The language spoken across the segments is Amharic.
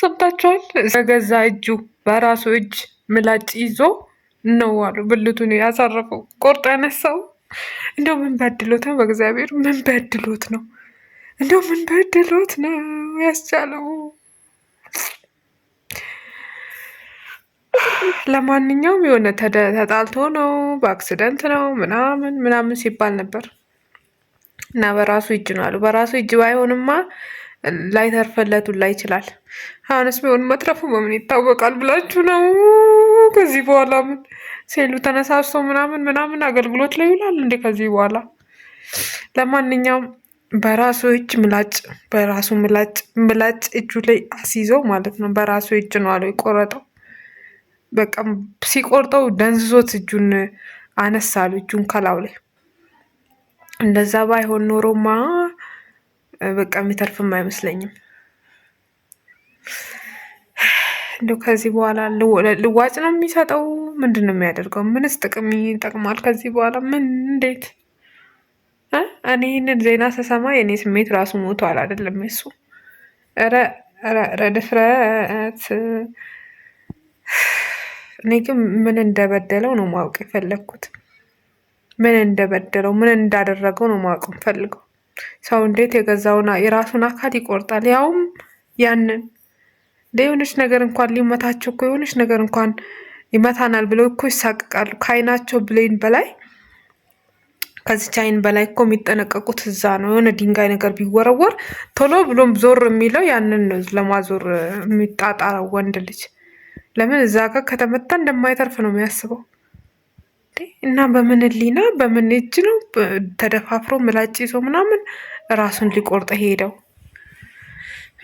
ሰምታችኋል? በገዛ እጁ በራሱ እጅ ምላጭ ይዞ ነው አሉ ብልቱን ያሳረፈው ቆርጦ ያነሳው። እንደው ምን በድሎት ነው? በእግዚአብሔር ምን በድሎት ነው? እንደው ምን በድሎት ነው ያስቻለው? ለማንኛውም የሆነ ተጣልቶ ነው በአክሲደንት ነው ምናምን ምናምን ሲባል ነበር እና በራሱ እጅ ነው አሉ። በራሱ እጅ ባይሆንማ ላይተርፈለቱላ ይችላል። አሁንስ ቢሆን መትረፉ በምን ይታወቃል ብላችሁ ነው? ከዚህ በኋላ ምን ሴሉ ተነሳስቶ ምናምን ምናምን አገልግሎት ላይ ይውላል እንዴ ከዚህ በኋላ? ለማንኛውም በራሱ እጅ በራሱ ምላጭ እጁ ላይ አስይዘው ማለት ነው። በራሱ እጅ ነው አለው የቆረጠው። በቃ ሲቆርጠው ደንዝዞት እጁን አነሳሉ እጁን ከላው ላይ። እንደዛ ባይሆን ኖሮማ በቃ የሚተርፍም አይመስለኝም። እንደው ከዚህ በኋላ ልዋጭ ነው የሚሰጠው? ምንድን ነው የሚያደርገው? ምንስ ጥቅም ይጠቅማል ከዚህ በኋላ? ምን እንዴት? እኔ ይህንን ዜና ስሰማ የእኔ ስሜት ራሱ ሞቷል። አይደለም እሱ ረ ድፍረት። እኔ ግን ምን እንደበደለው ነው ማወቅ የፈለግኩት። ምን እንደበደለው ምን እንዳደረገው ነው ማወቅ የምፈልገው። ሰው እንዴት የራሱን አካል ይቆርጣል? ያውም ያንን የሆነች ነገር እንኳን ሊመታቸው እኮ የሆነች ነገር እንኳን ይመታናል ብለው እኮ ይሳቅቃሉ። ከዓይናቸው ብሌን በላይ ከዚች ዓይን በላይ እኮ የሚጠነቀቁት እዛ ነው። የሆነ ድንጋይ ነገር ቢወረወር ቶሎ ብሎም ዞር የሚለው ያንን ነው ለማዞር የሚጣጣረው ወንድ ልጅ። ለምን እዛ ጋር ከተመታ እንደማይተርፍ ነው የሚያስበው። እና በምን ሕሊና በምን እጅ ነው ተደፋፍሮ ምላጭ ይዞ ምናምን ራሱን ሊቆርጥ ሄደው?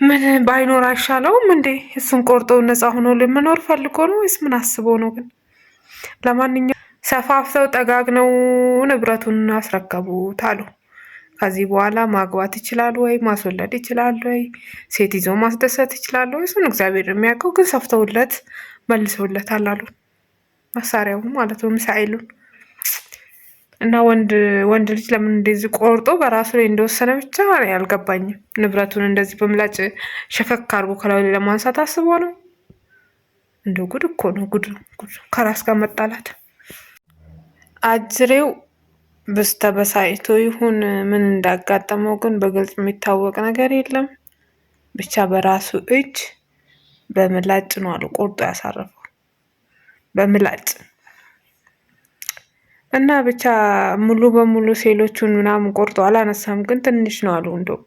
ምን ባይኖር አይሻለውም እንዴ? እሱን ቆርጦ ነፃ ሆኖ ለመኖር ፈልጎ ነው ወይስ ምን አስቦ ነው? ግን ለማንኛውም ሰፋፍተው ጠጋግነው ንብረቱን አስረከቡት አሉ። ከዚህ በኋላ ማግባት ይችላሉ ወይ? ማስወለድ ይችላሉ ወይ? ሴት ይዞ ማስደሰት ይችላሉ ወይ? እሱን እግዚአብሔር የሚያውቀው። ግን ሰፍተውለት መልሰውለታል አሉ። መሳሪያው ማለት ነው ሚሳኤሉን። እና ወንድ ልጅ ለምን እንደዚህ ቆርጦ በራሱ ላይ እንደወሰነ ብቻ አልገባኝም። ንብረቱን እንደዚህ በምላጭ ሸከክ አድርጎ ከላይ ለማንሳት አስቦ ነው። እንደው ጉድ እኮ ነው፣ ጉድ ከራስ ጋር መጣላት። አጅሬው በስተበሳይቶ ይሁን ምን እንዳጋጠመው ግን በግልጽ የሚታወቅ ነገር የለም። ብቻ በራሱ እጅ በምላጭ ነው አሉ ቆርጦ ያሳረፈው በምላጭ። እና ብቻ ሙሉ በሙሉ ሴሎቹን ምናምን ቆርጦ አላነሳም፣ ግን ትንሽ ነው አሉ። እንደው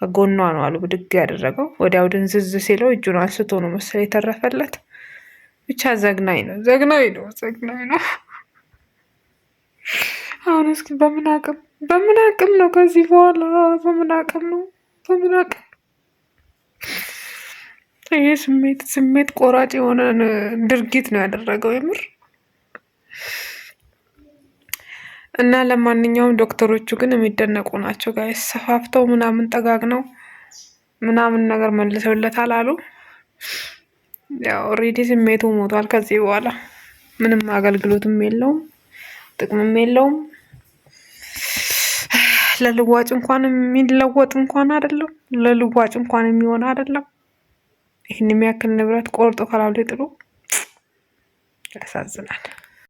ከጎኗ ነው አሉ ብድግ ያደረገው። ወዲያው ድንዝዝ ሲለው እጁን አንስቶ ነው መሰለኝ የተረፈለት። ብቻ ዘግናኝ ነው፣ ዘግናኝ ነው። አሁን እስኪ በምን አቅም ነው ከዚህ በኋላ በምን አቅም ነው? ይሄ ስሜት ቆራጭ የሆነ ድርጊት ነው ያደረገው የምር። እና ለማንኛውም ዶክተሮቹ ግን የሚደነቁ ናቸው ጋይስ። ሰፋፍተው ምናምን ጠጋግነው ምናምን ነገር መልሰውለታል አሉ። ያው ኦልሬዲ ስሜቱ ሞቷል። ከዚህ በኋላ ምንም አገልግሎትም የለውም ጥቅምም የለውም። ለልዋጭ እንኳን የሚለወጥ እንኳን አይደለም፣ ለልዋጭ እንኳን የሚሆን አይደለም። ይህን የሚያክል ንብረት ቆርጦ ከላሉ ጥሎ ያሳዝናል።